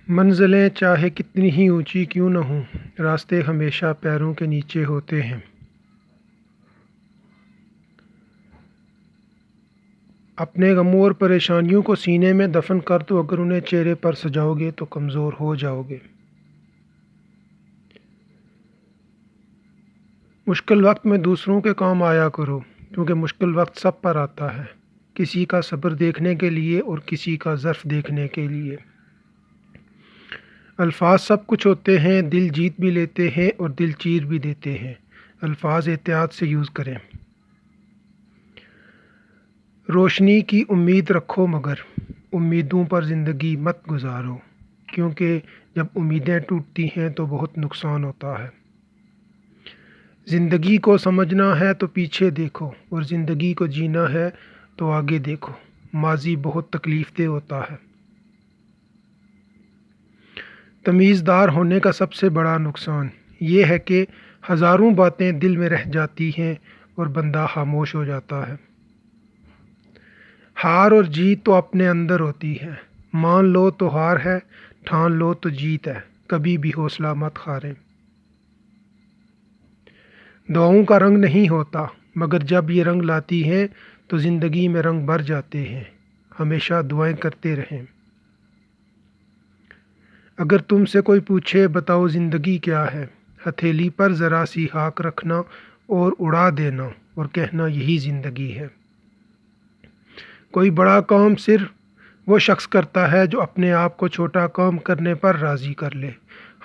منزلیں چاہے کتنی ہی اونچی کیوں نہ ہوں، راستے ہمیشہ پیروں کے نیچے ہوتے ہیں۔ اپنے غموں اور پریشانیوں کو سینے میں دفن کر دو، اگر انہیں چہرے پر سجاؤ گے تو کمزور ہو جاؤ گے۔ مشکل وقت میں دوسروں کے کام آیا کرو، کیونکہ مشکل وقت سب پر آتا ہے، کسی کا صبر دیکھنے کے لیے اور کسی کا ظرف دیکھنے کے لیے۔ الفاظ سب کچھ ہوتے ہیں، دل جیت بھی لیتے ہیں اور دل چیر بھی دیتے ہیں۔ الفاظ احتیاط سے یوز کریں۔ روشنی کی امید رکھو مگر امیدوں پر زندگی مت گزارو، کیونکہ جب امیدیں ٹوٹتی ہیں تو بہت نقصان ہوتا ہے۔ زندگی کو سمجھنا ہے تو پیچھے دیکھو، اور زندگی کو جینا ہے تو آگے دیکھو۔ ماضی بہت تکلیف دہ ہوتا ہے۔ تمیزدار ہونے کا سب سے بڑا نقصان یہ ہے کہ ہزاروں باتیں دل میں رہ جاتی ہیں اور بندہ خاموش ہو جاتا ہے۔ ہار اور جیت تو اپنے اندر ہوتی ہے، مان لو تو ہار ہے، ٹھان لو تو جیت ہے، کبھی بھی حوصلہ مت ہاریں۔ دعاؤں کا رنگ نہیں ہوتا، مگر جب یہ رنگ لاتی ہیں تو زندگی میں رنگ بھر جاتے ہیں۔ ہمیشہ دعائیں کرتے رہیں۔ اگر تم سے کوئی پوچھے بتاؤ زندگی کیا ہے، ہتھیلی پر ذرا سی خاک رکھنا اور اڑا دینا اور کہنا یہی زندگی ہے۔ کوئی بڑا کام صرف وہ شخص کرتا ہے جو اپنے آپ کو چھوٹا کام کرنے پر راضی کر لے۔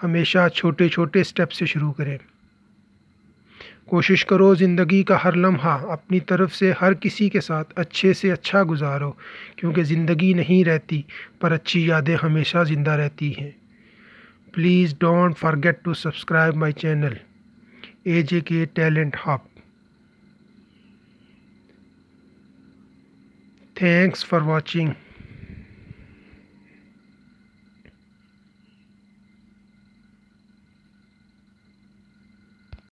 ہمیشہ چھوٹے چھوٹے سٹیپ سے شروع کریں۔ کوشش کرو زندگی کا ہر لمحہ اپنی طرف سے ہر کسی کے ساتھ اچھے سے اچھا گزارو، کیونکہ زندگی نہیں رہتی پر اچھی یادیں ہمیشہ زندہ رہتی ہیں۔ Please don't forget to subscribe my channel AJK Talent Hub. Thanks for watching.